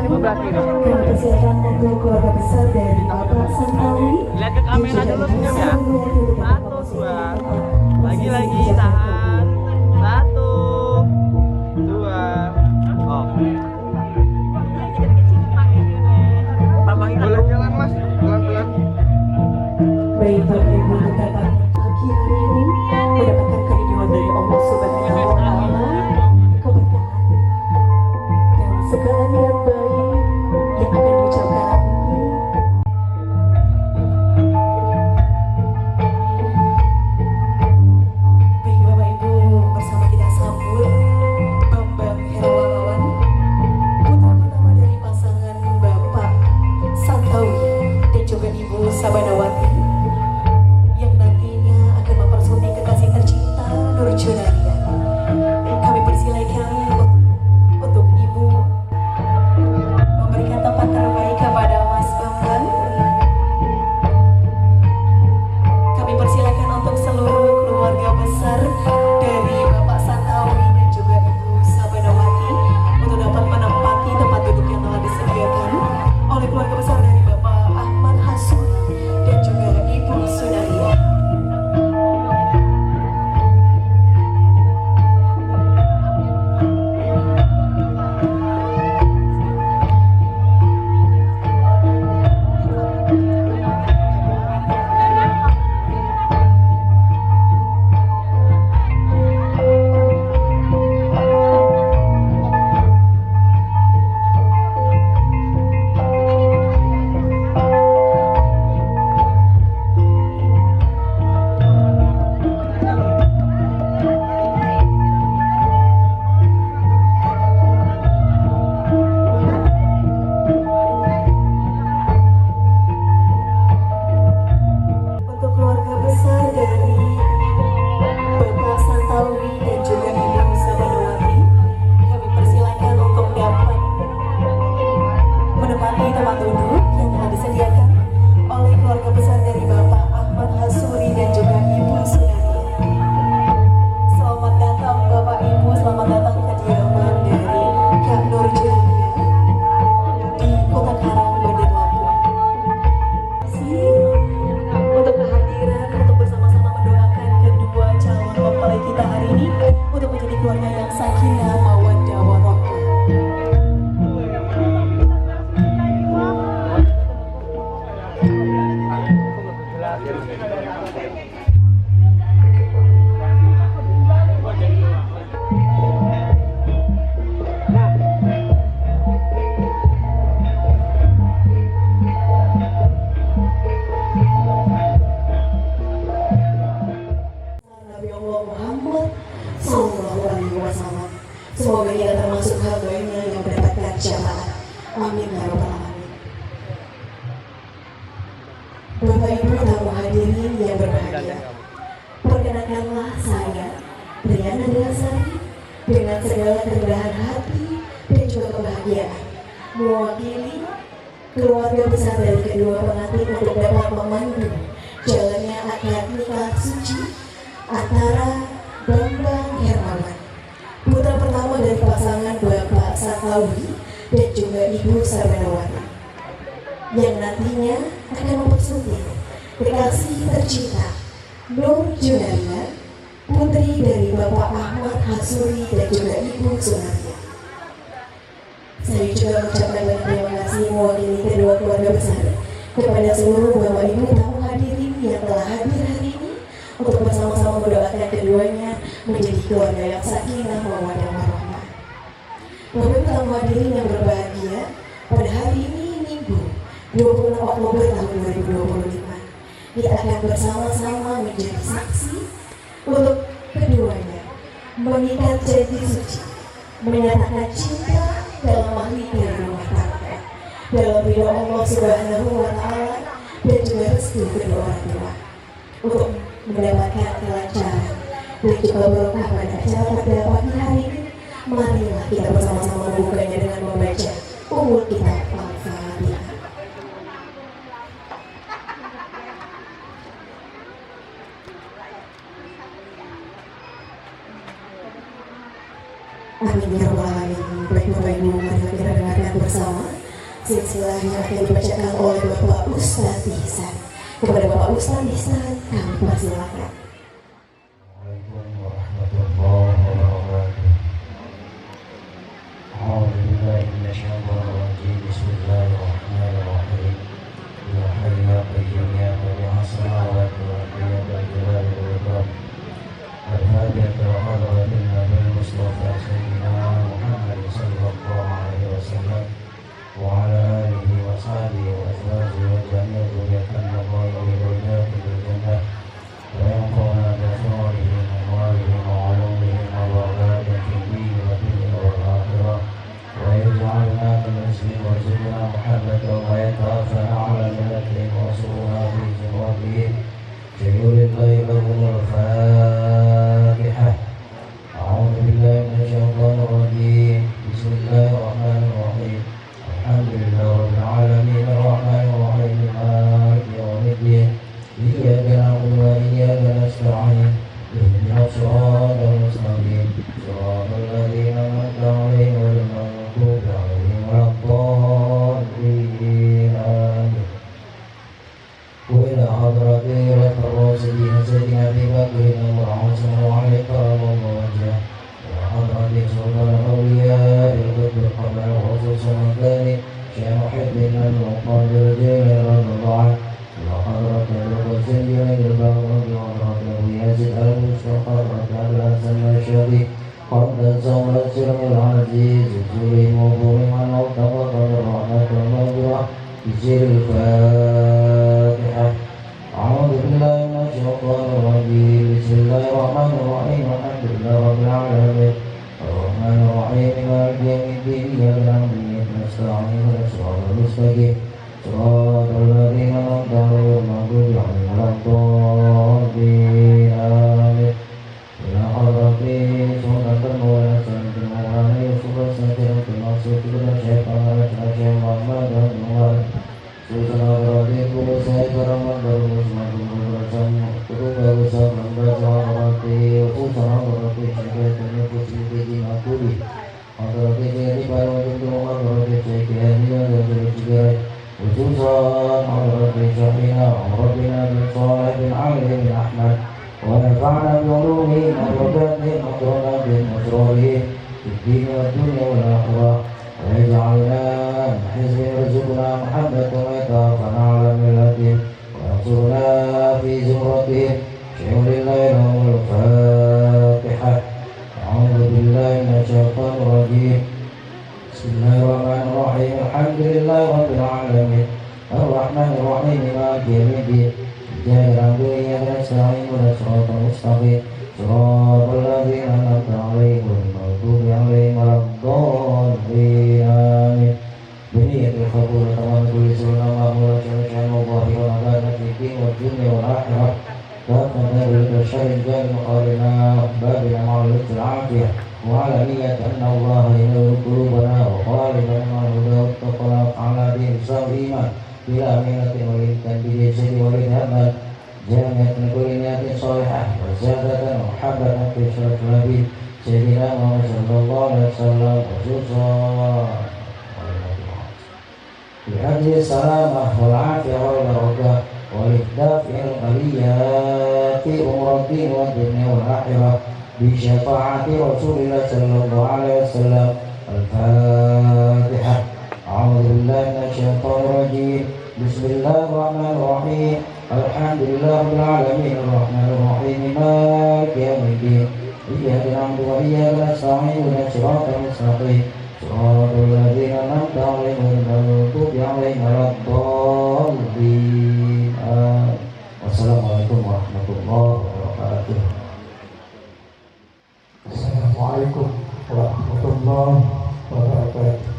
ibu belah kiri. Persilakan untuk keluarga besar dari Bapak Santawi. Lihat ke kamera dulu senyum ya. Satu, dua. Lagi tahan. Satu, dua. Oh. Boleh jalan mas, pelan-pelan. Baik Bapak Ibu, kita pagi hari ini mendapatkan kerinduan dari Allah Subhanahu wa Ta'ala, keberkahan dan segala niat baik yang akan diucapkan nanti. Baik Bapak Ibu, bersama kita sambut Bambang Herawalawan, putra pertama dari pasangan Bapak Santawi dan juga Ibu Sabanawati, yang nantinya akan mempersunting kekasih tercinta Nur Junaria. Kami persilakan untuk Ibu memberikan tempat terbaik kepada Mas Bambang. Kami persilakan untuk seluruh keluarga besar dari Bapak Santawi dan juga Ibu Sabanawati untuk dapat menempati tempat duduk yang telah disediakan oleh keluarga besar dari Bapak Ahmad Hasun dan juga Ibu Sunaria. Untuk keluarga besar dari Bapak Santawi dan juga Ibu Sabanawati, kami persilakan untuk dapat menempati tempat duduk yang telah disediakan oleh keluarga besar dari Bapak Ahmad Hasuri dan juga Ibu Sunaria. Selamat datang Bapak Ibu, selamat datang ke kediaman dari Kak Nur Junaria di Kota Karang, Bandar Lampung. Untuk kehadiran, untuk bersama-sama mendoakan kedua calon mempelai kita hari ini untuk menjadi keluarga yang sakinah mawaddah warahmah. Nabi Allah Muhammad Sallallahu Alaihi Wasallam. Semoga kita termasuk hamba-Nya yang mendapatkan syafaat. Amin ya rabbal alamin. Bapak Ibu tamu hadirin yang berbahagia, perkenankanlah saya Riana Delasari dengan segala kerendahan hati dan juga kebahagiaan mewakili keluarga besar dari kedua pengantin untuk dapat memandu jalannya akad nikah suci antara Bambang Hermawan, putra pertama dari pasangan Bapak Santawi dan juga Ibu Sabanawati, yang nantinya akan mempersunting kekasih tercinta Nur Junaria, putri dari Bapak Ahmad Hasuri dan juga Ibu Sunaria. Saya juga mengucapkan banyak terima kasih mewakili kedua keluarga besar kepada seluruh Bapak Ibu tamu hadirin yang telah hadir hari ini untuk bersama-sama mendoakan keduanya menjadi keluarga yang sakinah mawaddah warahmah. Bapak Ibu tamu hadirin yang berbahagia, pada hari ini Minggu 26 Oktober tahun 2025, kita akan bersama-sama menjadi saksi untuk keduanya mengikat janji suci, menyatakan cinta dalam mahligai rumah tangga, dalam ridho Allah Subhanahu wa Ta'ala dan juga restu kedua orang tua, untuk mendapatkan kelancaran dan juga berkah pada acara pada pagi hari ini. Marilah kita bersama-sama membukanya dengan membaca Ummul Kitab Al-Fatihah. Amin ya rabbal alamin. Baik Bapak Ibu, mari kita dengarkan bersama Silsilah yang akan dibacakan oleh Bapak Ustadz Ihsan. Kepada Bapak Ustadz Ihsan, kami persilakan. Assalamualaikum warahmatullahi wabarakatuh. A'udzubillahi minasyaitonir rajim. Bismillahirrahmanirrahim. Ya hayyu ya qayyum ya badi'as samawati wal ardi ya dzal jalali wal ikram. Al-Hadiyatu wa hadratin Nabil Mustafa Sayyidina Muhammad sallallahu alaihi wasallam wa ala alihi wa sahbihi wa azwajihi wa jami'i dzurriyyatihi wa dhurriyyatihi fil jannah. وينفعنا بأسرارهم وأموالهم وعلومهم وبركاتهم في الدين والدنيا والآخرة ويجعلنا كالمسلم وارزقنا محبته ويتوفنا على ملتهم وانصرنا في زمرتهم شيور الليل لهم الفاتحة. أعوذ بالله من الشيطان الرجيم. بسم الله الرحمن الرحيم. الحمد لله رب العالمين الرحمن الرحيم مالك يوم الدين. إياك نعبد وإياك نستعين اهدنا الصراط المستقيم صراط الذين أنعمت عليهم غير المغضوب عليهم ولا الضالين آمين. وإلى حضرة الراشدين سيدنا أبي بكر وعمر وعلي كرم الله وجهه وحضرة سلطان الأولياء القطب قبل الخصوص المكاني شيخ محب بن القادر الجيلاني رضي الله عنه وحضرة الحسين بن البغدادي وحضرة أبي يزيد المصطفى وحضرة الحسن الشافعي قدس سره العزيز سره مظلوم عن وقت الرحمة والمغفرة بسر الفاتحة. أعوذ بالله من الشيطان الرجيم. بسم الله الرحمن الرحيم. الحمد لله رب العالمين الرحمن الرحيم مالك يوم الدين إياك نعبد وإياك نستعين اهدنا الصراط المستقيم صراط الذين أنعمت عليهم غير المغضوب عليهم ولا الضالين آمين. إلى حضرة سلطان المولى سيدنا مولانا يوسف السيد المقصود بن الشيخ محمد بن مبارك سلطان حضرة كل سيد رمضان المسلم bersama kedua besar lembaga Hadrati Usaha Hadrati Syekh Nufus Ibn Makuli Hadrati Syekh Ibrahim bin Hadrati Syekh Hadiah dan juga khususan Hadrati Syekh Rabbina bin Saleh bin Ali bin Ahmad wa nafa'na bi ulumihi wa barakatihi wa bi asrarihi fid din wad dunya wal akhirah wa yaj'alna min hizbi yarzuqna muhabbatan wa yatawafana ala millatihim وانصرنا في زمرتهم شهر الليل والفاتحة. أعوذ بالله من الشيطان الرجيم. بسم الله الرحمن الرحيم. الحمد لله رب العالمين الرحمن الرحيم مالك يوم الدين إياك نعبد وإياك نستعين اهدنا الصراط المستقيم صراط الذين أنعمت عليهم غير المغضوب عليهم ولا الضالين آمين. بنية القبول كما كل سنة مأمورة شان الله ونبانا في الدين والدنيا والآخرة لا تنتظر الشر الجاري مقارنا بابنا مع اللطف العافية وعلى نية أن الله ينور قلوبنا وقالبنا مع الهدى والتقوى على دين الإسلام الإيمان بلا أمينة وليدا بجسد ولد همل جامعة كل نية صالحة وزادة ومحبة في شرف النبي سيدنا محمد صلى الله عليه وسلم خصوصا بهذه السلامة والعافية والبركة ولدافع البليات أمور الدين والدنيا والآخرة بشفاعة رسول الله صلى الله عليه وسلم. الفاتحة. أعوذ بالله من الشيطان الرجيم. بسم الله الرحمن الرحيم. الحمد لله رب العالمين الرحمن الرحيم مالك يوم الدين إياك نعبد وإياك نستعين اهدنا الصراط المستقيم صراط الذين أنعمت عليهم غير المغضوب عليهم ولا الضالين آمين. Wassalamualaikum warahmatullahi wabarakatuh. Assalamualaikum warahmatullahi wabarakatuh.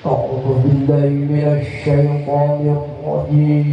أعوذ بالله من الشيطان الرجيم.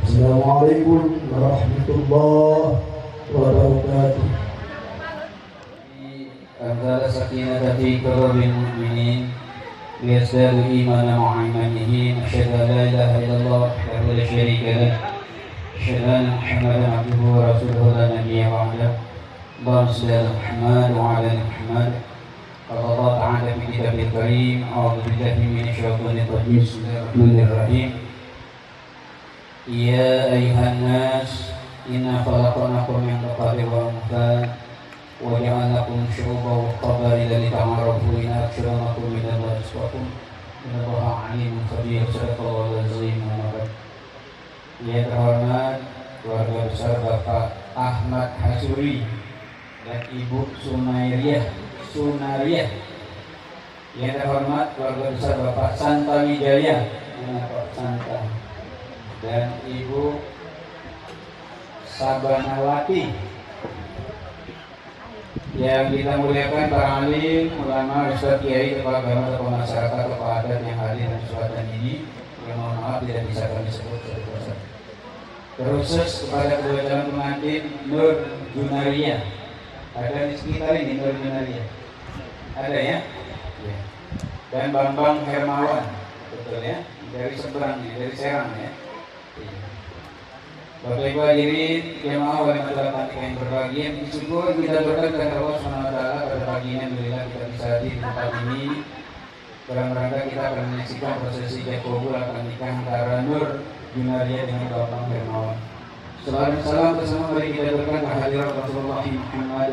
Assalamualaikum warahmatullahi wabarakatuh. أنزل السكينة في قلوب المؤمنين ليزدادوا إيمانا مع إيمانهم. أشهد أن لا إله إلا الله وحده لا شريك له. أشهد أن محمدا عبده ورسوله لا نبي بعده. اللهم صل على محمد وعلى ال محمد. قال الله تعالى في كتابه الكريم أعوذ بالله من الشيطان الرجيم بسم الله الرحمن الرحيم يا أيها الناس إنا خلقناكم من ذكر وأنثى وجعلناكم شعوبا وقبائل لتعارفوا إن أكرمكم عند الله أتقاكم إن الله عليم خبير. صدق الله العظيم. Yang terhormat keluarga besar Bapak Ahmad Hasuri dan Ibu Sunariah. Yang terhormat keluarga besar Bapak Santa Wijaya, Bapak Santa, dan Ibu Sabanawati. Yang kita muliakan para alim, ulama, ustadz, kiai, kepala agama, tokoh masyarakat, tokoh adat yang hadir di kesempatan ini. Yang mohon maaf tidak bisa kami sebut. Terkhusus kepada kedua calon pengantin Nur Junaria. Ada di sekitar ini Nur Junaria. Ada ya? Ya. Dan Bambang Hermawan, betul ya? Dari seberang ya, dari Serang ya. Bapak Ibu hadirin jemaah wali madrasah Pantik yang berbahagia, bersyukur kita berkat kepada Allah SWT pada pagi ini. Alhamdulillah kita bisa hadir di tempat ini dalam rangka kita akan menyaksikan prosesi jakobul akad nikah antara Nur Junaria dengan Bambang Hermawan. Salam salam bersama mari kita berkat kehadiran Rasulullah Muhammad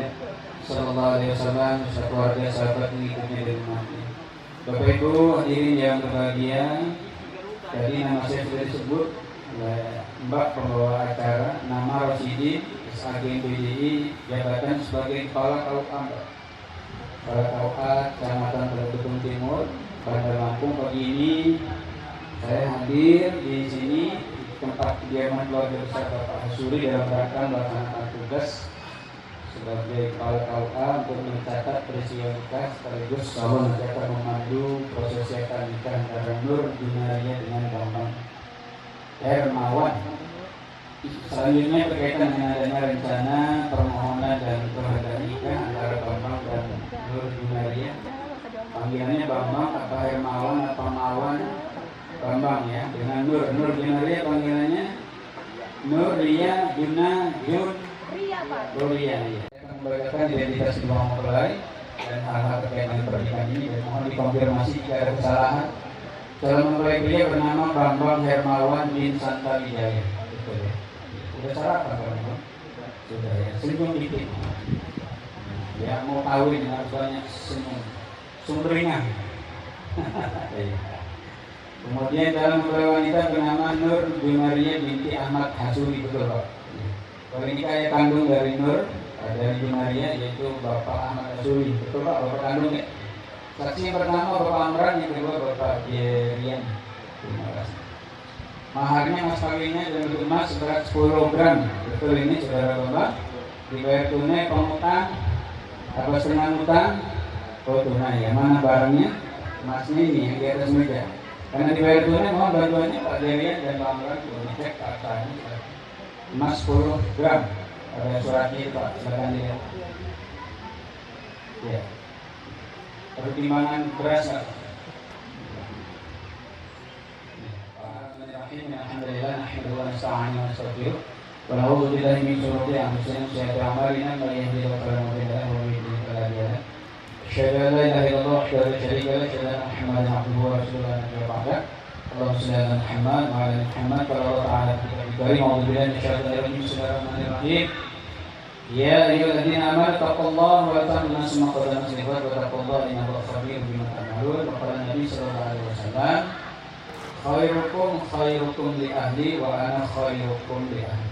Sallallahu Alaihi Wasallam, keluarga sahabat mengikutnya dari mati. Bapak Ibu hadirin yang berbahagia, tadi nama saya sudah disebut. Mbak pembawa acara, nama Rosidin, SAG PDI, jabatan sebagai Kepala KUA Mbak. Kepala KUA Kecamatan Teluk Timur, Bandar Lampung. Pagi ini saya hadir di sini di tempat kediaman keluarga besar Bapak Hasuri dalam rangka melaksanakan tugas sebagai Kepala KUA untuk mencatat peristiwa nikah sekaligus akan memandu prosesi akad nikah antara Nur Junaria dengan Bambang Hermawan. Selanjutnya berkaitan dengan adanya rencana permohonan dan pengadaan nikah antara Bambang dan Nur Junaria. Panggilannya Bambang apa Hermawan apa Mawan? Bambang ya, dengan Nur Junaria panggilannya Nur Ria Juna Jun Ria ya. Akan membagikan identitas kedua mempelai dan hal-hal terkait dengan pernikahan ini dan mohon dikonfirmasi jika ada kesalahan. Calon mempelai pria bernama Bambang Hermawan bin Santa Wijaya. Betul ya? Sudah sarapan kan? Sudah ya. Senyum dikit. Ya mau kawin harus banyak senyum. Sumringah. Kemudian calon mempelai wanita bernama Nur Junaria binti Ahmad Hasuri. Betul Pak. Kalau ini kayak kandung dari Nur dari Junaria yaitu Bapak Ahmad Hasuri. Betul Pak, Bapak kandung ya? Saksi yang pertama Bapak Amran, yang kedua Bapak Jerian. Terima kasih. Maharnya mas kawinnya dan bentuk emas seberat 10 gram. Betul ini saudara Bapak. Dibayar tunai, pengutang, apa setengah utang? Oh tunai ya. Mana barangnya? Emasnya ini yang di atas meja. Karena dibayar tunai mohon bantuannya Pak Jerian dan Pak Amran untuk cek katanya. Emas 10 gram. Ada suratnya itu Pak. Silakan dilihat. Ya. Pertimbangan beras. Alhamdulillah nahmaduhu wa nasta'inuhu wa nastaghfiruh wa na'udzu billahi min shururi anfusina wa sayyiati a'malina man yahdihillahu fala mudilla lahu wa man yudlil fala hadiya lahu. Asyhadu an la ilaha illallah wahdahu la syarika lahu wa asyhadu anna Muhammadan abduhu wa rasuluhu la nabiyya ba'dahu. Allahumma shalli ala Muhammad wa ala ali Muhammad kama Allah ta'ala fi kitabih. A'udzu billahi minasyaitonir rajim. Bismillahirrahmanirrahim. Ya ayyuhalladzina amanu taqullaha wa ta'lamu ma qaddamat lighad wa taqullaha innallaha khabirun bima ta'malun. Wa qala Nabi sallallahu alaihi wasallam, khairukum li ahli wa ana khairukum li ahli.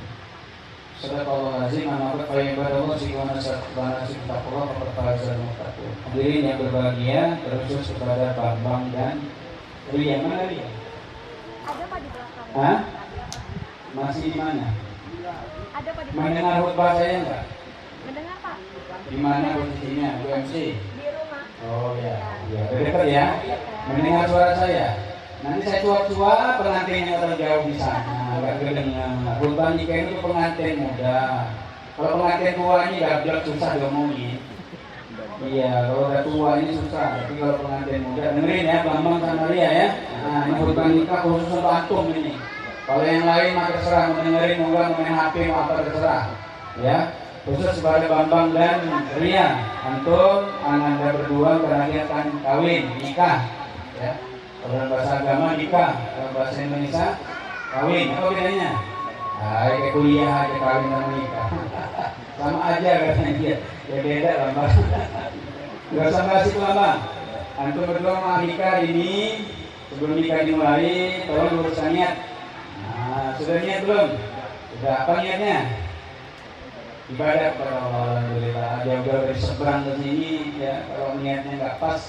Sadaqallahu azim. Anak fa ibadallah sikwana sakbana taqwa wa fazal muttaqin. Hadirin yang berbahagia, terkhusus kepada Bambang dan Ria. Mana Ria? Ada Pak di belakang. Hah? Masih di mana? Ada Pak di belakang. Mendengar khutbah saya enggak? Mendengar Pak. Di mana posisinya? UMC? Di rumah. Oh ya, ya. Dekat ya. Mendengar suara saya. Nanti saya cuap-cuap pengantinnya terjauh di sana, agak kedengar. Khutbah nikah itu pengantin muda. Kalau pengantin tua ini gablek susah diomongin. Iya, kalau udah tua ini susah. Tapi kalau pengantin muda, dengerin ya Bambang sama Ria ya. Nah, ini khutbah nikah khusus untuk antum ini. Kalau yang lain mah terserah, mau dengerin, mau main HP, mau apa terserah. Ya, khusus kepada Bambang dan Ria. Antum Anda berdua terakhir akan kawin, nikah, ya. Kalau dalam bahasa agama nikah, dalam bahasa Indonesia kawin. Apa bedanya? Nah, kayak kuliah aja kawin dan nikah. Sama aja katanya dia. Ya beda lah, Mbak. Gak usah bahas itu lah, Bang. Antum berdua mau nikah ini, sebelum nikah dimulai, tolong urusan niat. Nah, sudah niat belum? Sudah, apa niatnya? Ibadah kepada Allah, alhamdulillah. Jauh-jauh dari seberang ke sini, ya. Kalau niatnya nggak pas,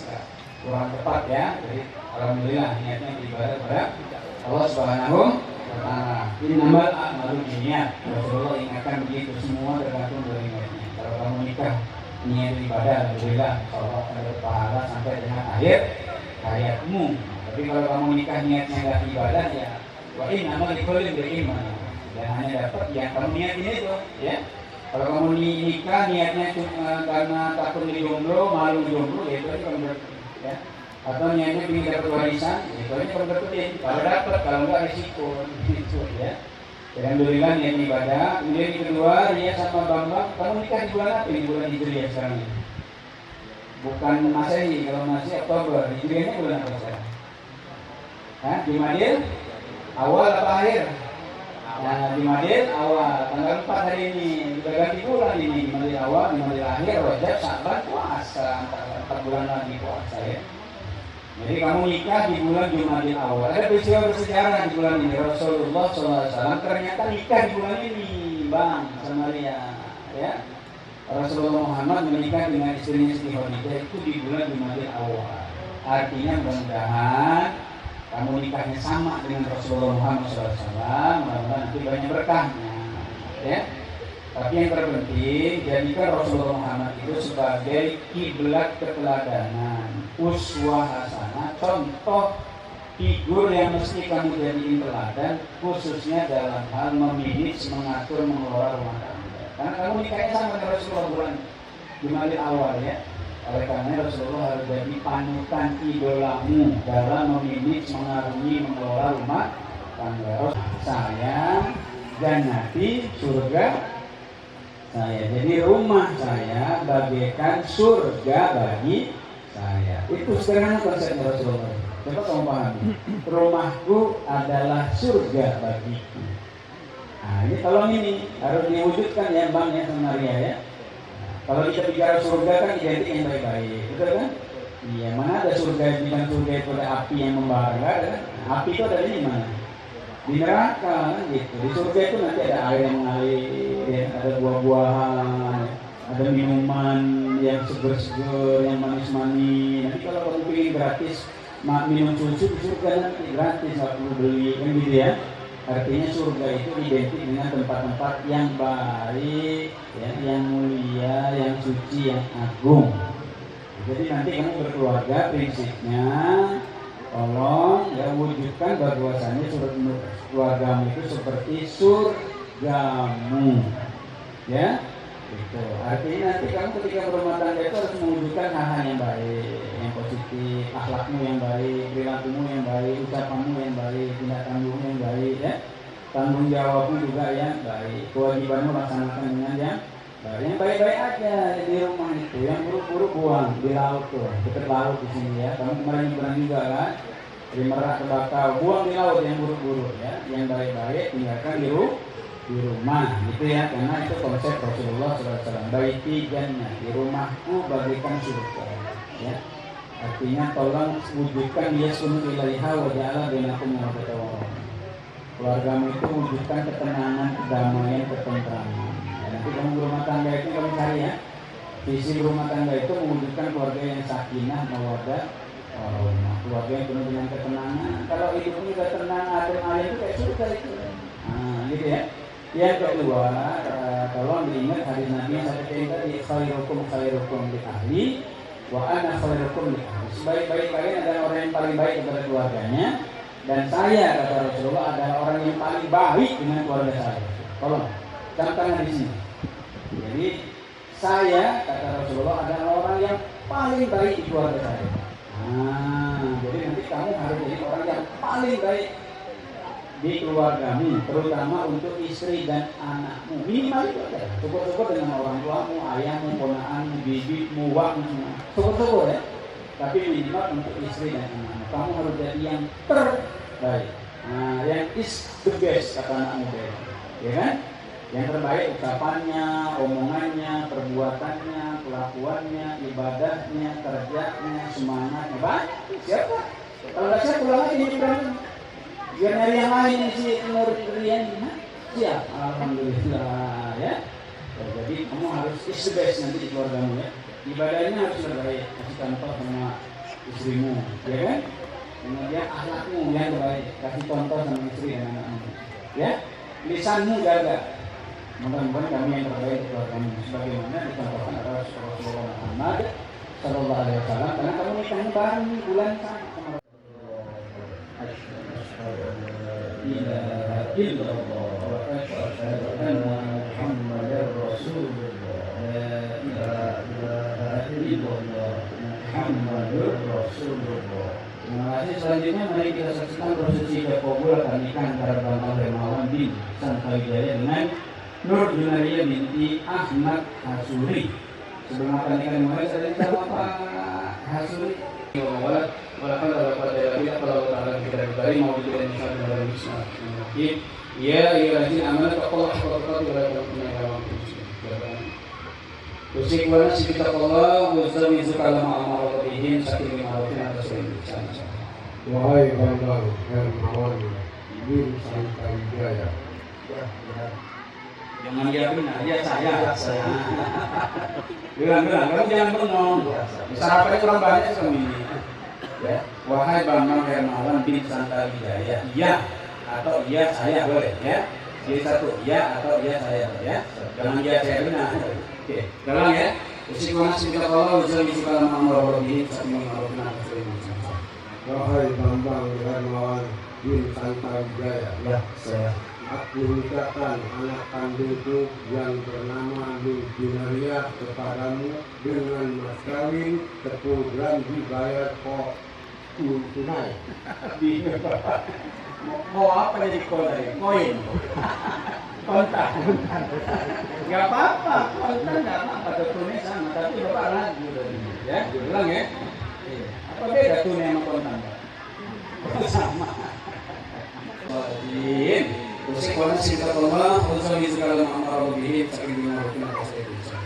kurang tepat ya. Jadi alhamdulillah niatnya beribadah kepada Allah Subhanahu wa Ta'ala. Innamal a'malu binniyat. Rasulullah ingatkan begitu, semua tergantung dari niatnya. Kalau kamu nikah niat ibadah, alhamdulillah Allah akan berpahala sampai dengan akhir hayatmu. Tapi kalau kamu nikah niatnya nggak ibadah, ya wa innamal likulli imri'in ma nawa. Dan hanya dapat yang kamu niatin itu, ya. Kalau kamu nikah niatnya cuma karena takut jomblo, malu jomblo, ya itu aja kamu dapat, ya. Atau niatnya ingin dapat warisan, ya itu aja kamu dapetin. Kalau dapat, kalau enggak risiko, gitu, ya. Alhamdulillah niat ibadah. Kemudian yang kedua, Ria sama Bambang, kamu nikah di bulan apa? Di bulan Hijriah sekarang ini. Bukan Masehi, kalau Masehi Oktober, Hijriahnya bulan apa sekarang? Hah? Jumadil awal apa akhir? Nah, Jumadil awal, tanggal 4 hari ini, sudah ganti bulan ini. Jumadil awal, Jumadil akhir, Rajab, Syaban, puasa, 4 bulan lagi puasa, ya. Jadi kamu nikah di bulan Jumadil awal. Ada peristiwa bersejarah di bulan ini. Rasulullah SAW ternyata nikah di bulan ini, Bang, sama Ria, ya. Rasulullah Muhammad menikah dengan istrinya Siti Khadijah itu di bulan Jumadil awal. Artinya mudah-mudahan kamu nikahnya sama dengan Rasulullah Muhammad SAW, mudah-mudahan nanti banyak berkahnya, ya. Tapi yang terpenting, jadikan Rasulullah Muhammad itu sebagai kiblat keteladanan, uswah hasanah, contoh figur yang mesti kamu jadiin teladan, khususnya dalam hal memanage, mengatur, mengelola rumah tangga. Karena kamu nikahnya sama dengan Rasulullah bulan Jumadil awal, ya. Oleh karena Rasulullah harus jadi panutan idolamu dalam memanage, mengarungi, mengelola rumah tangga. Saya jannati, surga saya. Jadi rumah saya bagaikan surga bagi saya. Itu sederhana konsepnya Rasulullah. Coba kamu pahami. Rumahku adalah surga bagiku. Nah, ini tolong ini harus diwujudkan ya, Bang, ya, sama Ria, ya. Kalau kita bicara surga kan identik yang baik-baik, betul kan? Iya, mana ada surga dengan surga itu ada api yang membara, kan? Api itu ada di mana? Di neraka, kan gitu. Di surga itu nanti ada air yang mengalir, ya, ada buah-buahan, ada minuman yang seger-seger, yang manis-manis. Nanti kalau kamu ingin gratis minum susu di surga nanti gratis, nggak perlu beli, kan gitu ya. Artinya surga itu identik dengan tempat-tempat yang baik, ya, yang mulia, yang suci, yang agung. Jadi nanti kamu berkeluarga, prinsipnya tolong ya wujudkan bahwasanya keluargamu itu seperti surgamu, ya. Itu artinya nanti kamu ketika berumah tangga itu harus mewujudkan hal-hal yang baik, yang positif, akhlakmu yang baik, perilakumu yang baik, ucapanmu yang baik, tindak tandukmu yang baik, ya. Tanggung jawabmu juga yang baik, kewajibanmu laksanakan dengan yang baik. Yang baik-baik aja di rumah itu, yang buruk-buruk buang di laut tuh, dekat laut di sini, ya. Kamu kemarin pernah juga kan, dari Merak ke Bakau, buang di laut yang buruk-buruk, ya. Yang baik-baik tinggalkan di rumah, gitu ya. Karena itu konsep Rasulullah SAW. Baiti jannah, di rumahku bagaikan surga, ya. Artinya tolong wujudkan yasunu ilaiha wa ja'ala bainakum mawaddatan wa rahmah. Keluargamu itu wujudkan ketenangan, kedamaian, ketentraman. Ya, nanti kamu berumah tangga itu kamu cari, ya. Visi berumah tangga itu mewujudkan keluarga yang sakinah, mawaddah, warahmah. Keluarga yang penuh dengan ketenangan. Kalau hidupnya juga tenang, adem ayem itu kayak surga itu. Nah, gitu ya. Yang kedua, tolong diingat hadis Nabi yang saya katakan tadi, khairukum li ahli wa ana khairukum li ahli. Sebaik-baik kalian adalah orang yang paling baik kepada keluarganya, dan saya, kata Rasulullah, adalah orang yang paling baik dengan keluarga saya. Tolong catatkan di sini. Jadi saya, kata Rasulullah, adalah orang yang paling baik di keluarga saya. Nah, jadi nanti kamu harus jadi orang yang paling baik di keluargamu, terutama untuk istri dan anakmu. Minimal itu aja. Syukur-syukur dengan orang tuamu, ayahmu, ponakanmu, bibimu, wakmu semua. Syukur-syukur ya. Tapi minimal untuk istri dan anakmu. Kamu harus jadi yang terbaik. Nah, yang is the best kata anak muda, ya kan? Yang terbaik ucapannya, omongannya, perbuatannya, kelakuannya, ibadahnya, kerjanya, semangatnya. Baik, siapa? Kalau nggak siap pulang aja jadi berani. Biar nyari yang lain si Nur Rian, siap. Alhamdulillah ya. Jadi kamu harus is the best nanti di keluargamu ya. Ibadahnya harus terbaik. Kasih contoh sama istrimu, ya kan? Kemudian akhlakmu yang terbaik. Kasih contoh sama istri dan anakmu. Ya, lisanmu jaga. Mudah-mudahan kami yang terbaik untuk keluargamu. Sebagaimana dicontohkan oleh Rasulullah Muhammad Sallallahu Alaihi Wasallam. Karena kamu nikahnya bareng di bulan sama. Selanjutnya mari kita saksikan prosesi kabul pernikahan antara Bang Hermawan bin Santawijaya dengan Nur Junaria binti Ahmad Hasuri. Sebelum pernikahan dimulai saya sama Pak Hasuri. Ya, iya amanah Allah Usikwala sibitakallah Wazami zukalama amarotihim Saking marofin atas kehidupan. Wahai Bambang Hermawan bin Santawijaya. Jangan diamin aja saya. Bilang, kamu jangan bengong. Sarapannya kurang banyak sama ini. Ya. Wahai Bambang Hermawan bin Santawijaya. Iya atau iya saya boleh ya. Jadi satu iya atau iya saya ya. Jangan iya saya benar. Oke, dalam ya. Usikwala sibitakallah Wazami zukalama amarotihim Saking marofin atas kehidupan. Wahai Bambang Hermawan bin Santawijaya. Ya, saya. Aku nikahkan anak kandungku yang bernama Nur Junaria kepadamu dengan mas kawin 10 gram dibayar kok tunai. Mau apa jadi koin? Kontak. Gak apa-apa, kontak gak apa-apa, tunai sama, tapi bapak lagi ya, ulang ya. Apa beda tunai sama kontak? Sama. Usikwala sibitakallah Wazami zukalama amarotihim Saking marofin atas kehidupan.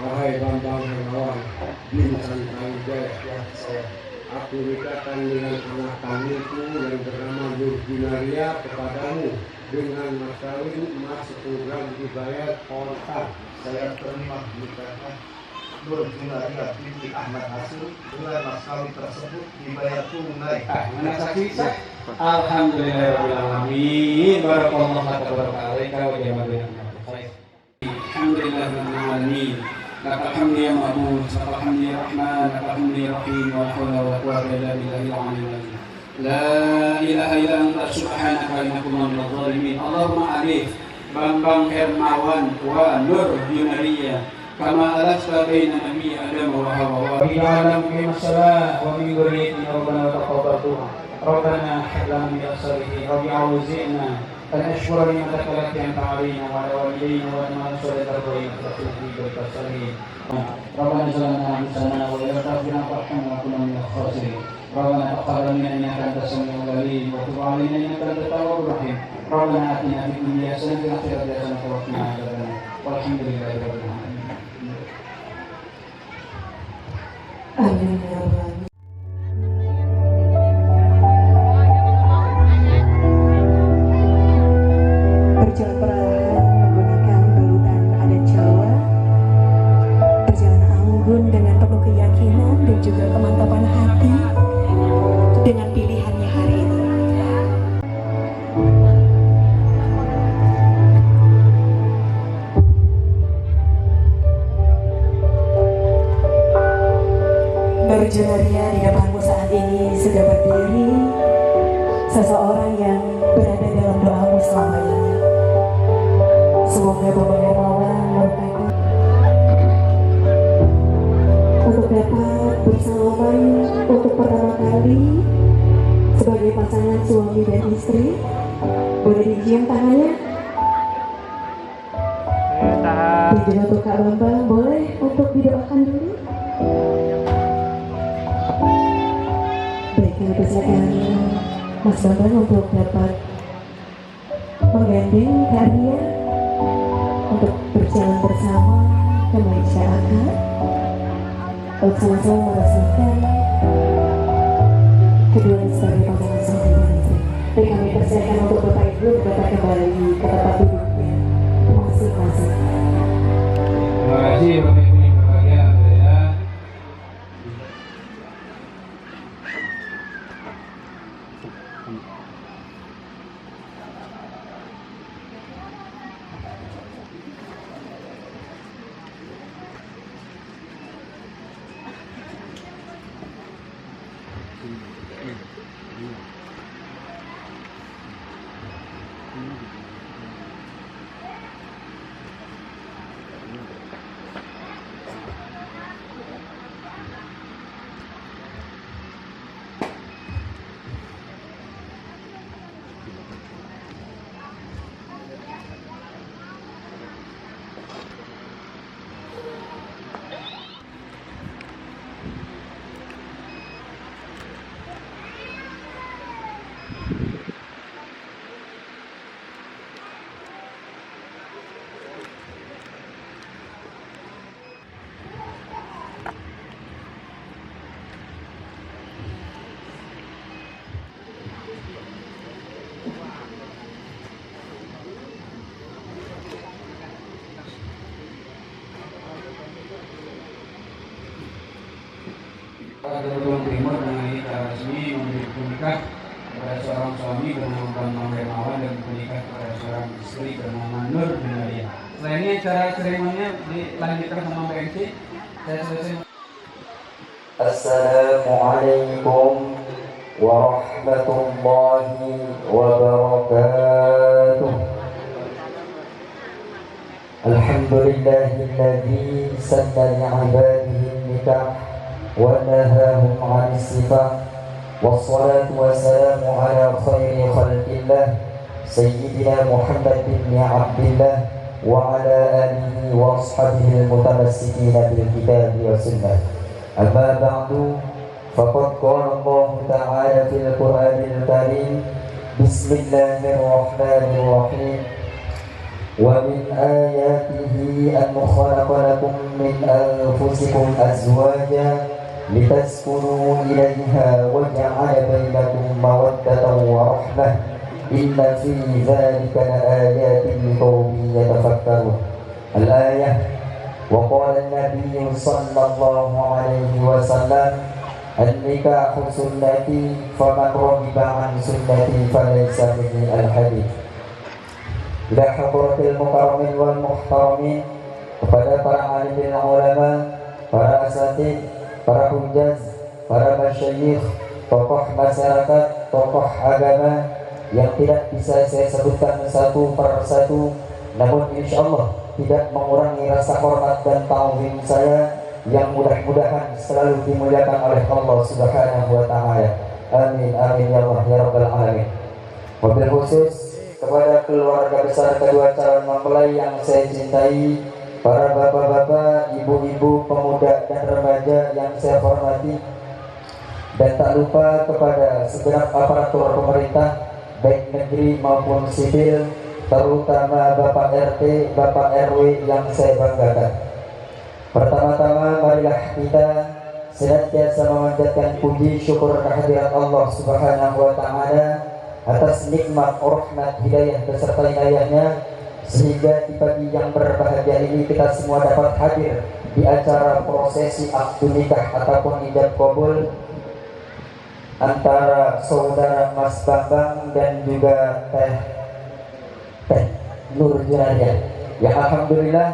Wahai Bambang Hermawan bin Santawijaya. Ya, saya. Aku nikahkan dengan anak kandungku yang bernama Nur Junaria kepadamu dengan mas kawin emas 10 gram dibayar kontak. Saya terima nikahkan Nur Junaria binti Ahmad Hasuri dengan mas kawin tersebut dibayar tunai. Mana saksi sah? Alhamdulillahirrahmanirrahim. Barakallahu laka wa baraka wa jama'a baik. Alhamdulillahirrahmanirrahim. Lakal hamdu ya ma'bud, lakal hamdu ya rahman, lakal hamdu ya rahim, wa hawla wa quwwata illa billahil aliyyil azim. La ilaha illa anta subhanaka inni kuntu minadh dhalimin. Allahumma alif Bambang Hermawan wa Nur Junaria kama alafta baina nabi Adam wa Hawa wa bi'alam qim as-salah wa min dhurriyyatina rabbana wa taqabbal du'a. Rabbana hab lana min as-salihin rabbi a'udzina an ashkura ni'mataka allati an'amta 'alaina wa 'ala walidayna wa an nusallita al-bayyinati wa al-salihin. Rabbana zalamna anfusana wa la taghfir lana warhamna wa kunna minal khasirin. Rabbana taqabbal minna innaka antas samiul 'alim wa tub 'alaina innaka antat tawwabur rahim. Rabbana atina fid dunya hasanatan wa fil akhirati hasanatan wa qina adzabannar. Walhamdulillahi rabbil alamin. Amin ya Rabbal Alamin. Berjalan perlahan menggunakan balutan adat Jawa, berjalan anggun dengan penuh keyakinan dan juga kemantapan hati dengan pilihannya hari ini. Nur Junaria di depanmu saat ini sudah berdiri, seseorang yang berada dalam doamu selama ini. Semoga Bambang Hermawan merupakan untuk dapat bersalaman untuk pertama kali sebagai pasangan suami dan istri Boleh dicium tangannya? Tahan. Dan juga untuk Kak Bambang, boleh untuk didoakan dulu? Baik, kami persilakan Mas Bambang untuk dapat menggandeng Kak Ria untuk berjalan bersama ke masyarakat untuk sama-sama meresmikan kedua sebagai pasangan suami dan istri. Baik, kami persilakan untuk Bapak Ibu dapat kembali ke tempat duduknya masing-masing. Terima kasih Bapak Ibu yang berbahagia. Alhamdulillah. Gunung Timur mengenai cara resmi memberi nikah kepada seorang suami bernama Bambang Hermawan dan menikah kepada seorang istri bernama Nur Binaria. Setelah ini acara seremoninya dilanjutkan sama Mbak MC. Saya selesai. Assalamualaikum warahmatullahi wabarakatuh. Alhamdulillahilladzi sanna li'ibadihi nikah ونهاهم عن الصفة والصلاة والسلام على خير خلق الله سيدنا محمد بن عبد الله وعلى آله وأصحابه المتمسكين بالكتاب والسنة. أما بعد فقد قال الله تعالى في القرآن الكريم بسم الله الرحمن الرحيم ومن آياته أن خلق لكم من أنفسكم أزواجا لتسكنوا إليها وجعل بينكم مودة ورحمة إن في ذلك لآيات لقوم يتفكرون. الآية. وقال النبي صلى الله عليه وسلم النكاح سنتي فمن رغب عن سنتي فليس مني الحديث. Ila hadratil mukarramin wal muhtaramin, kepada para alim dan ulama, para asatidz, para hujjaj, para masyayikh, tokoh masyarakat, tokoh agama yang tidak bisa saya sebutkan satu per satu, namun insyaallah tidak mengurangi rasa hormat dan ta'zim saya yang mudah-mudahan selalu dimuliakan oleh Allah Subhanahu wa taala. Amin amin ya Allah ya rabbal alamin. Wabil khusus kepada keluarga besar kedua calon mempelai yang saya cintai, para bapak-bapak, ibu-ibu, pemuda dan remaja yang saya hormati, dan tak lupa kepada segenap aparatur pemerintah baik negeri maupun sipil, terutama Bapak RT, Bapak RW yang saya banggakan. Pertama-tama marilah kita senantiasa memanjatkan puji syukur kehadirat Allah Subhanahu wa taala atas nikmat, rahmat, hidayah beserta inayahnya, sehingga di pagi yang berbahagia ini kita semua dapat hadir di acara prosesi akad nikah ataupun ijab qabul antara saudara Mas Bambang dan juga Teh Nur Binaria. Ya alhamdulillah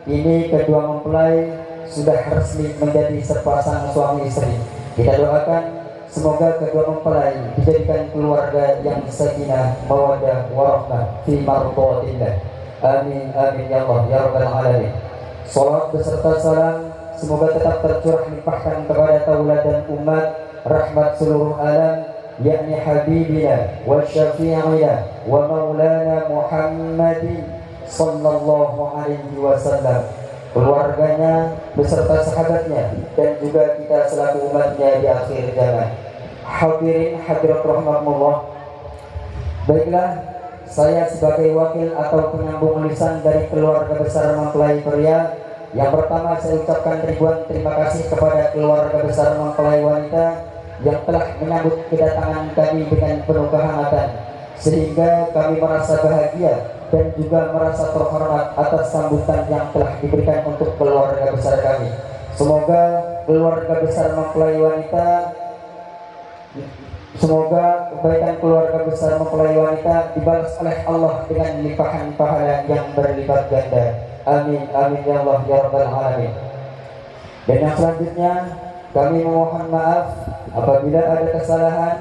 ini kedua mempelai sudah resmi menjadi sepasang suami istri. Kita doakan semoga kedua mempelai dijadikan keluarga yang sakinah, mawaddah, warahmah fi mardhatillah. Amin amin ya Allah ya rabbal alamin. Salat beserta salam semoga tetap tercurah limpahkan kepada tauladan umat, rahmat seluruh alam, yakni habibina wa syafi'ina wa maulana Muhammadin sallallahu alaihi wasallam, keluarganya beserta sahabatnya dan juga kita selaku umatnya di akhir zaman. Hadirin hadirat rahmatullah, baiklah, saya sebagai wakil atau penyambung lisan dari keluarga besar mempelai pria, yang pertama saya ucapkan ribuan terima kasih kepada keluarga besar mempelai wanita yang telah menyambut kedatangan kami dengan penuh kehangatan, sehingga kami merasa bahagia dan juga merasa terhormat atas sambutan yang telah diberikan untuk keluarga besar kami. Semoga keluarga besar mempelai wanita, semoga kebaikan keluarga besar mempelai wanita dibalas oleh Allah dengan limpahan pahala yang berlipat ganda. Amin amin ya Allah ya rabbal alamin. Dan yang selanjutnya kami memohon maaf apabila ada kesalahan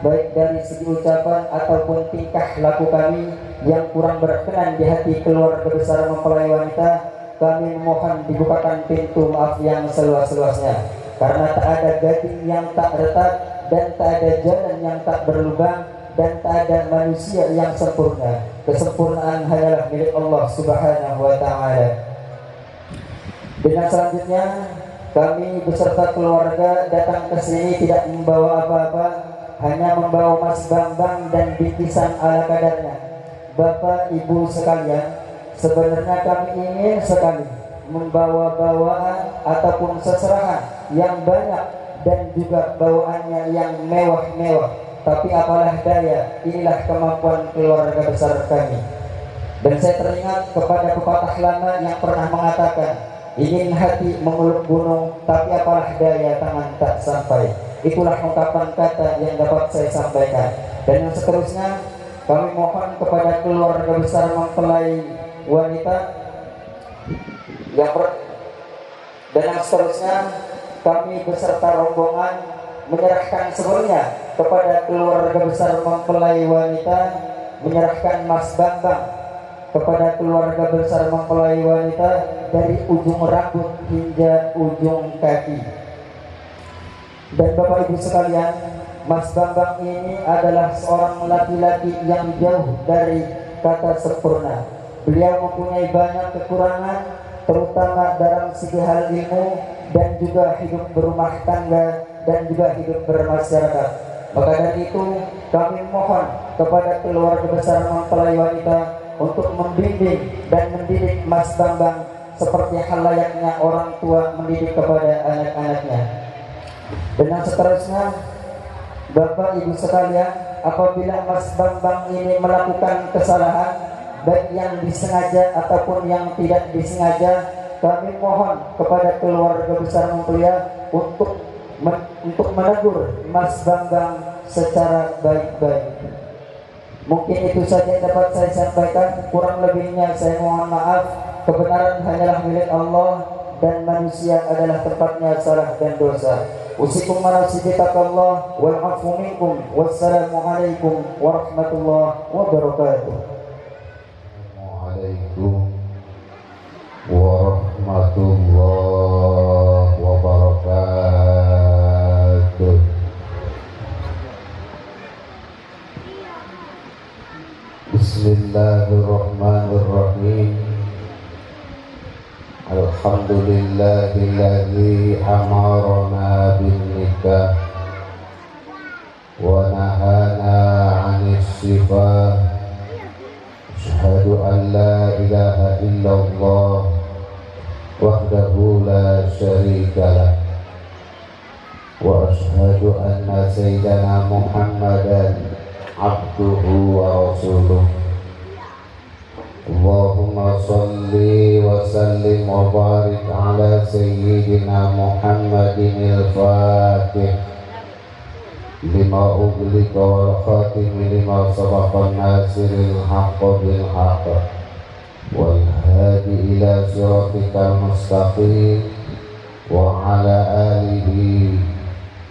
baik dari segi ucapan ataupun tingkah laku kami yang kurang berkenan di hati keluarga besar mempelai wanita. Kami memohon dibukakan pintu maaf yang seluas-luasnya, karena tak ada gading yang tak retak dan tak ada jalan yang tak berlubang dan tak ada manusia yang sempurna. Kesempurnaan hanyalah milik Allah Subhanahu wa ta'ala. Dan selanjutnya kami beserta keluarga datang ke sini tidak membawa apa-apa, hanya membawa Mas Bambang dan bingkisan ala kadarnya. Bapak Ibu sekalian, sebenarnya kami ingin sekali membawa bawaan ataupun seserahan yang banyak dan juga bawaannya yang mewah-mewah, tapi apalah daya, inilah kemampuan keluarga besar kami. Dan saya teringat kepada pepatah lama yang pernah mengatakan, ingin hati memeluk gunung, tapi apalah daya tangan tak sampai. Itulah ungkapan kata yang dapat saya sampaikan. Dan yang seterusnya kami mohon kepada keluarga besar mempelai wanita dan yang seterusnya kami beserta rombongan menyerahkan sebelumnya kepada keluarga besar mempelai wanita, menyerahkan Mas Bambang kepada keluarga besar mempelai wanita dari ujung rambut hingga ujung kaki. Dan Bapak Ibu sekalian, Mas Bambang ini adalah seorang laki-laki yang jauh dari kata sempurna. Beliau mempunyai banyak kekurangan, terutama dalam segi hal ilmu dan juga hidup berumah tangga dan juga hidup bermasyarakat. Maka dari itu kami mohon kepada keluarga besar mempelai wanita untuk membimbing dan mendidik Mas Bambang seperti hal layaknya orang tua mendidik kepada anak-anaknya. Dan yang seterusnya, Bapak Ibu sekalian, apabila Mas Bambang ini melakukan kesalahan, baik yang disengaja ataupun yang tidak disengaja, kami mohon kepada keluarga besar mempelai untuk menegur Mas Bambang secara baik-baik. Mungkin itu saja yang dapat saya sampaikan. Kurang lebihnya saya mohon maaf. Kebenaran hanyalah milik Allah dan manusia adalah tempatnya salah dan dosa. Usikum manasib taqallah wal afu minkum. Wassalamualaikum warahmatullahi wabarakatuh. Waalaikumsalam warahmatullahi wabarakatuh. Bismillahirrahmanirrahim. Alhamdulillahilladzi amarna bin nikah wa nahana 'anis sifah. Asyhadu an la ilaha illallah wahdahu la syarika lah wa asyhadu anna sayyidana Muhammadan abduhu wa rasuluh. Allahumma salli wa sallim wa barik ala sayyidina Muhammadin al-Fatih lima uglika wal khatimi lima sabaqa nasiril haqqa bil haqqa wal hadi ila siratikal mustaqim wa ala alihi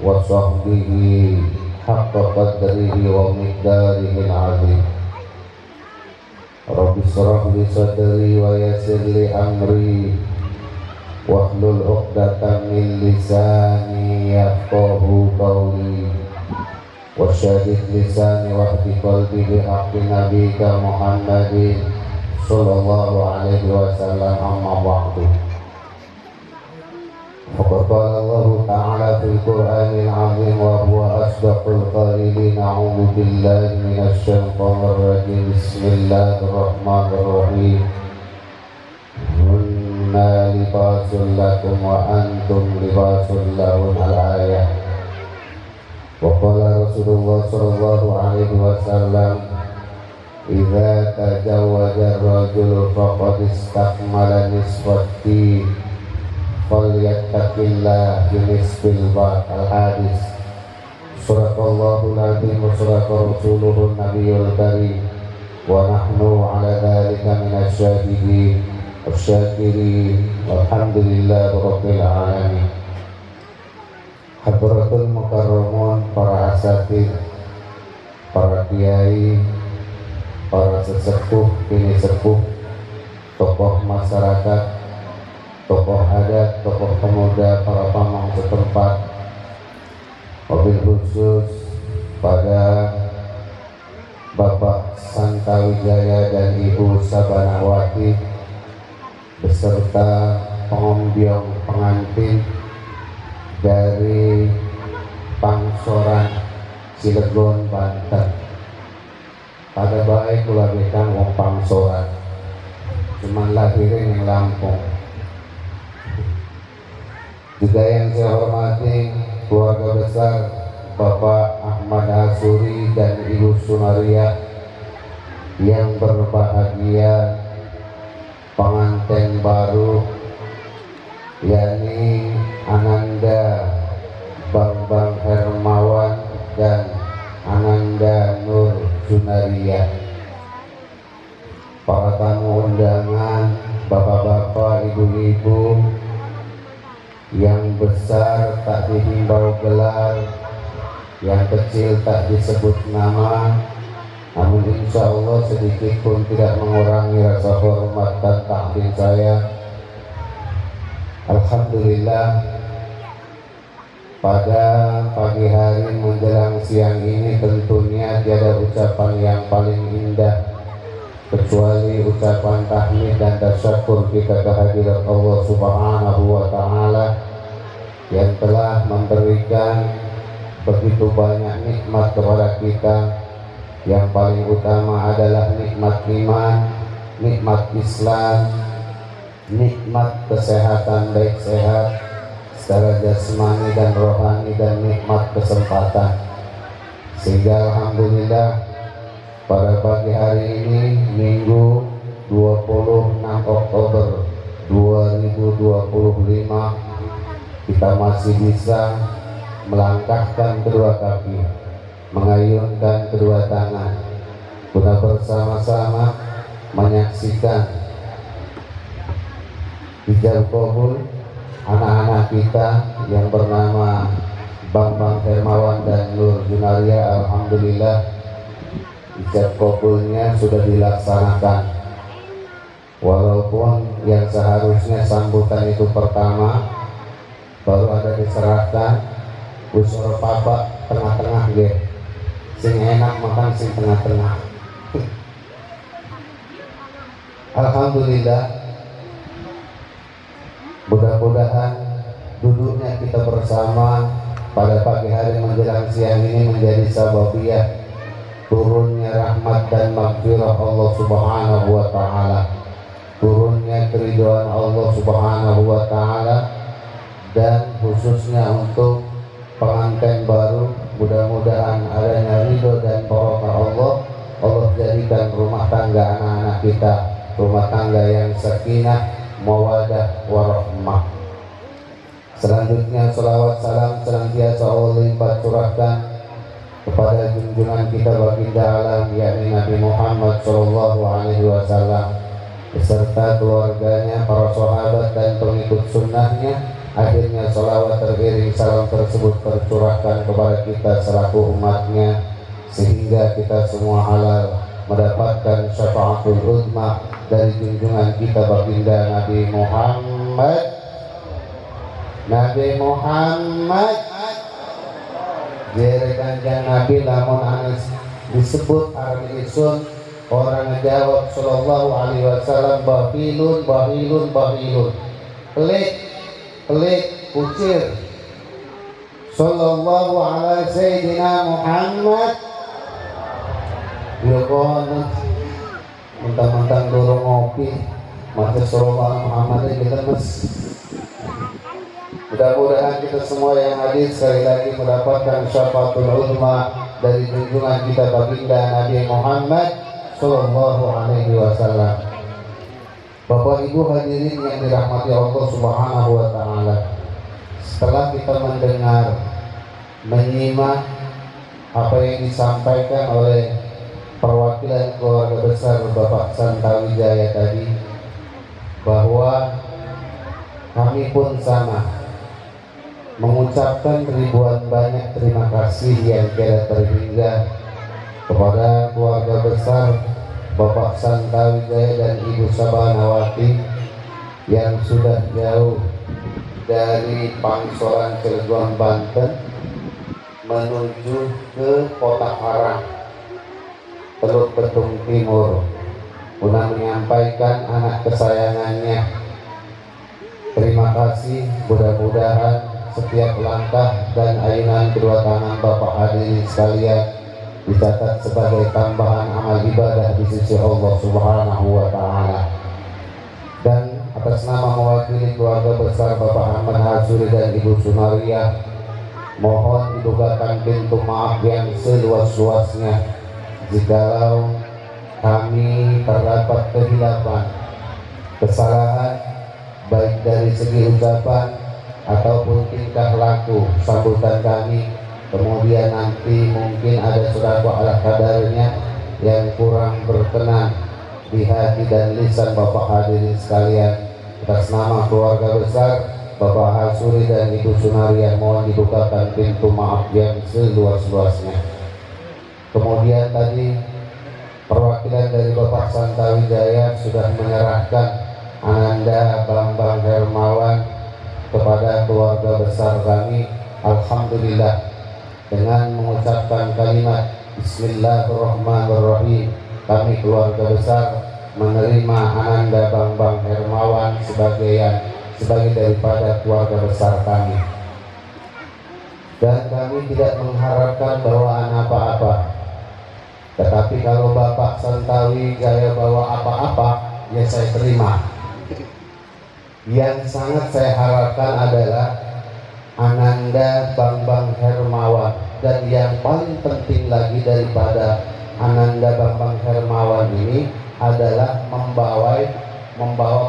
wa sahbihi haqqa qadrihi wa miqdarihi al-azim. Rabbi shrah li sadri wa yassir li amri wahlul 'uqdatam min lisani yafqahu qawli. وشدد لساني واهد قلبي بحق نبيك محمد صلى الله عليه وسلم. أما بعد، فقد قال الله تعالى في القرآن العظيم وهو أصدق القائلين: أعوذ بالله من الشيطان الرجيم. بسم الله الرحمن الرحيم. هن لباس لكم وأنتم لباس لهن. الآية. وقال رسول الله صلى الله عليه وسلم: إذا تزوج الرجل فقد استكمل نصف الدين falyattaqillah binisbil ba'd. Al-hadis. Sadaqallahul azim wa sadaqa rasuluhun nabiyul karim wa nahnu ala dhalika minasyahidin wasyakirin walhamdulillahi rabbil alamin. Hadratul mukarramun, para asatidz, para kiai, para sesepuh, kini sepuh, tokoh masyarakat, tokoh adat, tokoh pemuda, para pamong setempat, wabil khusus pada Bapak Santawijaya dan Ibu Sabanawati beserta pengombyong pengantin dari Pangsoran Cilegon, Banten. Pada baik kula bekang wong Pangsoran, cuman lahirin yang Lampung. Juga yang saya hormati keluarga besar Bapak Ahmad Asuri dan Ibu Sunaria yang berbahagia, pengantin baru yakni Ananda Bambang Hermawan dan Ananda Nur Sunaria, para tamu undangan, bapak-bapak, ibu-ibu, yang besar tak dihimbau gelar, yang kecil tak disebut nama, namun insya Allah sedikit pun tidak mengurangi rasa hormat dan takdim saya. Alhamdulillah, pada pagi hari menjelang siang ini tentunya tiada ucapan yang paling indah kecuali ucapan tahmid dan tasyakur kita kehadirat Allah Subhanahu wa Ta'ala yang telah memberikan begitu banyak nikmat kepada kita. Yang paling utama adalah nikmat iman, nikmat Islam, nikmat kesehatan, baik sehat secara jasmani dan rohani, dan nikmat kesempatan. Sehingga alhamdulillah pada pagi hari ini Minggu 26 Oktober 2025 kita masih bisa melangkahkan kedua kaki, mengayunkan kedua tangan guna bersama-sama menyaksikan ijab kabul anak-anak kita yang bernama Bambang Hermawan dan Nur Sunaria. Alhamdulillah, ijab kabulnya sudah dilaksanakan, walaupun yang seharusnya sambutan itu pertama baru ada diserahkan usur papa tengah-tengah ge, sing enak makan sing tengah-tengah. Alhamdulillah, mudah-mudahan duduknya kita bersama pada pagi hari menjelang siang ini menjadi sababiyah turunnya rahmat dan maghfirah Allah Subhanahu wa Ta'ala, turunnya keridhaan Allah Subhanahu wa Ta'ala, dan khususnya untuk pengantin baru, mudah-mudahan adanya ridho dan barokah Allah. Allah jadikan rumah tangga anak-anak kita rumah tangga yang sakinah, mawadah, warahmah. Selanjutnya salawat salam senantiasa Allah limpah curahkan kepada junjungan kita baginda alam yakni Nabi Muhammad sallallahu alaihi wasallam beserta keluarganya, para sahabat dan pengikut sunnahnya. Akhirnya salawat teriring salam tersebut tercurahkan kepada kita selaku umatnya, sehingga kita semua halal mendapatkan syafaatul uzma dari junjungan kita baginda Nabi Muhammad. Jere kanjeng Nabi lamun anis disebut arti isun orang ngejawab sallallahu alaihi wasallam bahilun bahilun bahilun, pelit pelit kucir. Sallallahu alaihi sayyidina Muhammad yukon mentang-mentang dorong ngopi masa sallallahu Muhammad kita mas. Mudah-mudahan kita semua yang hadir sekali lagi mendapatkan syafaatul uzma dari junjungan kita baginda Nabi Muhammad sallallahu alaihi wasallam. Bapak Ibu hadirin yang dirahmati Allah Subhanahu wa taala. Setelah kita mendengar, menyimak apa yang disampaikan oleh perwakilan keluarga besar Bapak Santawijaya tadi, bahwa kami pun sama mengucapkan ribuan banyak terima kasih yang tiada terhingga kepada keluarga besar Bapak Santawijaya dan Ibu Sabanawati yang sudah jauh dari Pangsoran Cilegon, Banten menuju ke Kota Parang, Teluk Betung Timur, guna menyampaikan anak kesayangannya. Terima kasih, mudah-mudahan setiap langkah dan ayunan kedua tangan Bapak hadirin sekalian dicatat sebagai tambahan amal ibadah di sisi Allah Subhanahu wa taala. Dan atas nama mewakili keluarga besar Bapak Ahmad Hasuri dan Ibu Sunaria, mohon dibukakan pintu maaf yang seluas-luasnya jikalau kami terdapat kehilapan, kesalahan baik dari segi ucapan ataupun tingkah laku sambutan kami, kemudian nanti mungkin ada sedekah ala kadarnya yang kurang berkenan di hati dan lisan Bapak hadirin sekalian. Atas nama keluarga besar Bapak Hasuri dan Ibu Sunaria, mohon dibukakan pintu maaf yang seluas-luasnya. Kemudian tadi perwakilan dari Bapak Santawijaya sudah menyerahkan Ananda Bambang Hermawan kepada keluarga besar kami. Alhamdulillah, dengan mengucapkan kalimat Bismillahirrahmanirrahim, kami keluarga besar menerima Ananda Bambang Hermawan sebagai daripada keluarga besar kami, dan kami tidak mengharapkan bawaan apa-apa. Tetapi kalau Bapak Santawijaya bawa apa-apa, ya saya terima. Yang sangat saya harapkan adalah Ananda Bambang Hermawan, dan yang paling penting lagi daripada Ananda Bambang Hermawan ini adalah membawa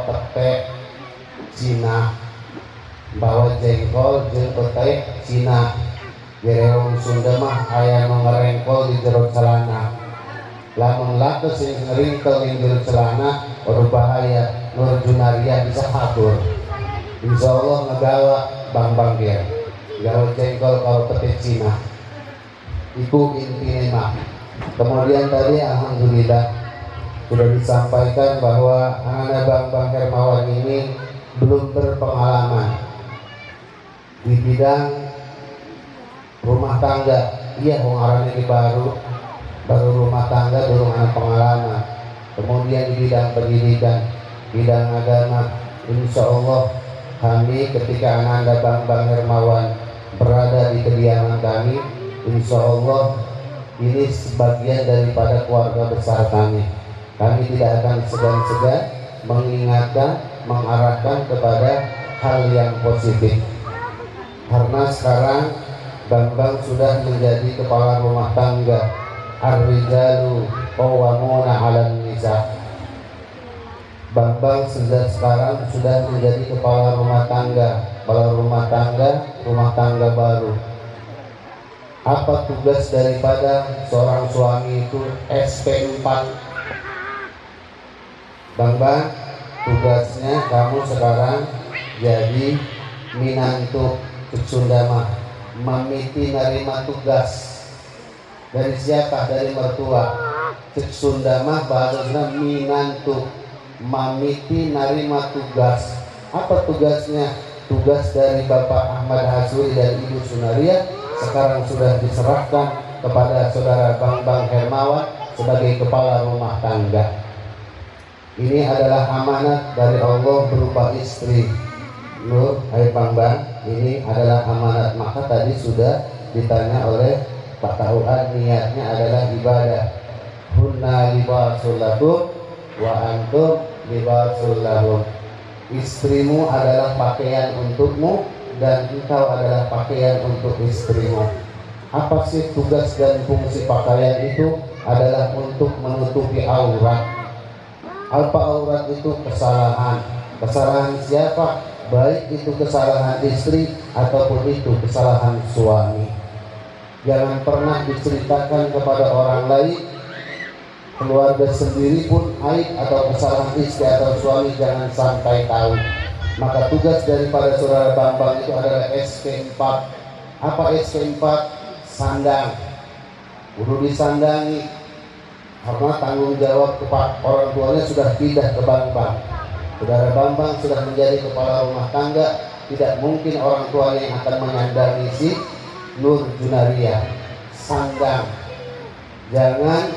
pete Cina, bawa jengkol jeung pete Cina. Jerewong Sunda mah aya nu ngerengkol di jero celana, lamun lakus yang ngeringkel di jero celana berbahaya. Nur Junaria bisa hatur, insya Allah ngegawa Bambang dia gawa jengkol kalau pete Cina itu intinya mah. Kemudian tadi alhamdulillah sudah disampaikan bahwa Ananda Bambang Hermawan ini belum berpengalaman di bidang rumah tangga. Iya, pengarangnya ini baru rumah tangga, belum ada pengalaman. Kemudian di bidang pendidikan, bidang agama, insya Allah kami ketika Ananda Bambang Hermawan berada di kediaman kami, insya Allah ini sebagian daripada keluarga besar kami. Kami tidak akan segan-segan mengingatkan, mengarahkan kepada hal yang positif, karena sekarang Bambang sudah menjadi kepala rumah tangga. Ar-rijalu qawwamuna 'alan nisa. Bambang sekarang sudah menjadi kepala rumah tangga rumah tangga baru. Apa tugas daripada seorang suami itu? SP4. Bambang, tugasnya kamu sekarang jadi minantu Sundama, mamiti narima tugas dari siapa? Dari mertua. Sundama bahasanya minantu, mamiti narima tugas. Apa tugasnya? Tugas dari Bapak Ahmad Hasuri dan Ibu Sunaria sekarang sudah diserahkan kepada saudara Bambang Hermawan sebagai kepala rumah tangga. Ini adalah amanat dari Allah berupa istri. Nur, hai Bambang, ini adalah amanat. Maka tadi sudah ditanya oleh Pak Tauhan, niatnya adalah ibadah. Hunna libasul lakum wa antum libasul lahum. Istrimu adalah pakaian untukmu dan engkau adalah pakaian untuk istrimu. Apa sih tugas dan fungsi pakaian itu? Adalah untuk menutupi aurat. Apa aurat itu? Kesalahan. Kesalahan siapa? Baik itu kesalahan istri ataupun itu kesalahan suami. Jangan pernah diceritakan kepada orang lain. Keluarga sendiri pun aib atau kesalahan istri atau suami jangan sampai tahu. Maka tugas daripada saudara Bambang itu adalah SK4. Apa SK4? Sandang. Kudu disandangi. Karena tanggung jawab kepada orang tuanya sudah pindah ke Bambang. Saudara Bambang sudah menjadi kepala rumah tangga. Tidak mungkin orang tuanya yang akan menyandangi si Nur Junaria. Sandang. Jangan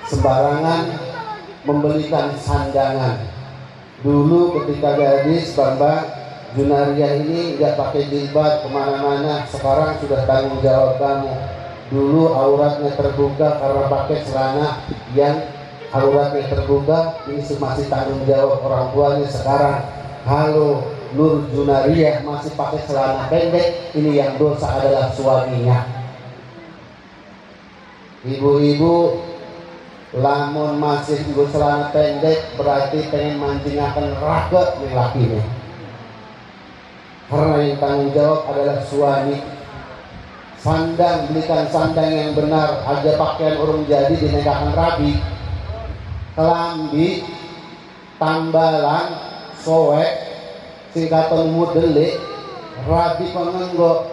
sembarangan membelikan sandangan. Dulu ketika gadis Bambang Junaria ini nggak pakai jilbab kemana-mana. Sekarang sudah tanggung jawab kamu. Dulu auratnya terbuka karena pakai celana yang auratnya terbuka. Ini masih tanggung jawab orang tuanya. Sekarang halo, Nur Junaria masih pakai celana pendek. Ini yang dosa adalah suaminya. Ibu-ibu, lamun masih nggo celana pendek berarti pengen mancingaken raga ning lakine. Karena yang tanggung jawab adalah suami. Sandang, belikan sandang yang benar. Aja pakaian urung jadi dinegakan rabi. Kelambi, tambalan, soek, singkatan mudelik, rabi pengenggo.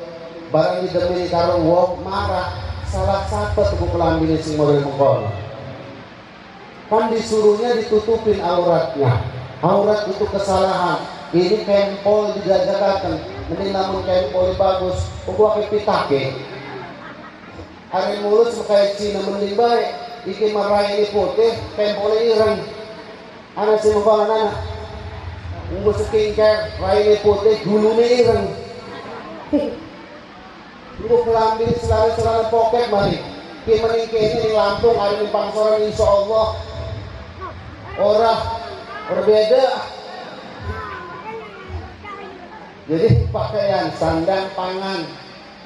Barang didemini karo wong marah. Salah satu tuku kelambi sing model mengkono. Kan disuruhnya ditutupin auratnya. Aurat itu kesalahan. Ini kempol dijajakan. Mending namun kempol bagus. Pokok apa pitake. Hari mulus makanya Cina mending baik. Iki marai ini putih, kempolnya ireng. Anak si mengkolan anak. Unggu skincare, rai ini putih, gulunya ireng. Unggu kelambi selana poket mari. Ki meningke ini di Lampung, hari ini Pangsoran insya Allah. Orang berbeda. Jadi pakaian, sandang, pangan.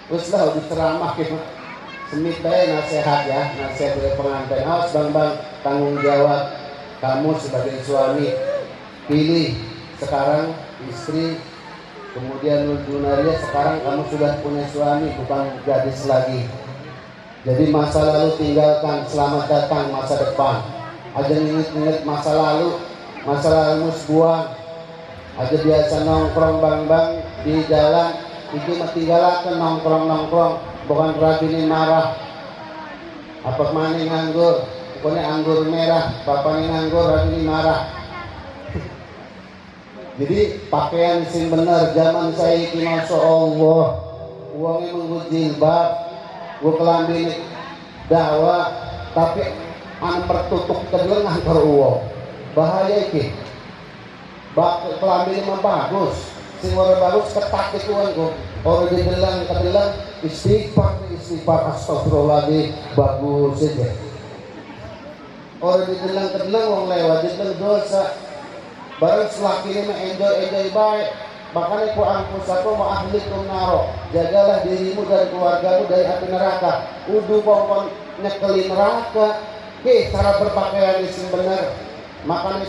Terus lah udah ceramah gitu. Semit baik nasihat ya, nasihat dari pengantin. Awas Bambang, tanggung jawab. Kamu sebagai suami pilih sekarang istri, kemudian Nur Junaria. Sekarang kamu sudah punya suami, bukan gadis lagi. Jadi masa lalu tinggalkan, selamat datang masa depan. Aja inget-inget masa lalu buang. Aja biasa nongkrong Bambang di jalan, iki mah tinggalaken nongkrong, bukan rajin marah. Apa maning nganggur, pokoknya anggur merah, bapaknya nganggur rajin marah. Jadi pakaian sing bener zaman saya iki masya Allah, uangnya menggu jilbab, gua kelambi dawa, tapi anu pertutup kedelengan karo uang. Bahaya iki. Kelambi mah bagus, sing ora bagus ketak dikuan kok. Ora didelang kedelang istighfar astagfirullahaladzim bagus aja. Ora didelang kedelang wong lewat didelang dosa. Barang selaki ini enjoy baik. Makanya Quran pusaku wa ahlikum naro. Jagalah dirimu dan keluargamu dari api neraka. Udu pokon nyekeli neraka. Oke, cara berpakaian yang benar. Makanya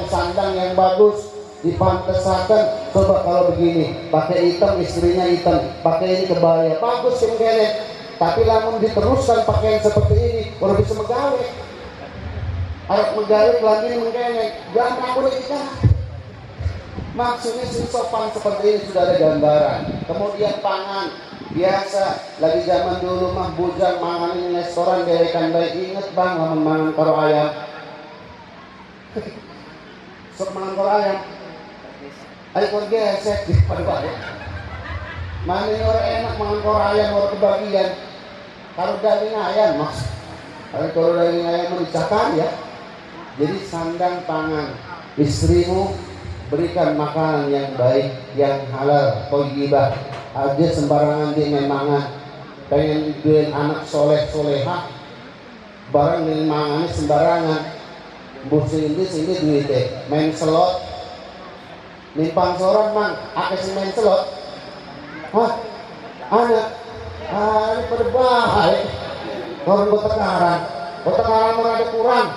sandang yang bagus dipantesakan. Coba kalau begini, pakai hitam istrinya hitam, pakai ini kebaya bagus yang kene. Tapi lamun diteruskan pakaian seperti ini, baru bisa megawe. Harap megawe lagi mengkene, gampang boleh kita. Maksudnya sopan seperti ini sudah ada gambaran. Kemudian pangan biasa, lagi zaman dulu mah bujang mangan ini restoran derekan baik. Ingat bang, lamun mangan karo ayam. Sok mangan karo ayam. Ayo kau gesek di pada balik. Mana yang orang enak makan korayan orang kebagian. Kalau daging ayam mas, kalau daging ayam mencakar ya. Jadi sandang pangan istrimu, berikan makanan yang baik, yang halal, thayyibah. Aja sembarangan dia memangan. Pengen duit anak soleh soleha, barang dengan mangannya sembarangan. Busi ini duitnya main selot, nimpang soran mang, akeh main selot. Hah, anak, pada baik. Orang kota Karang ada kurang.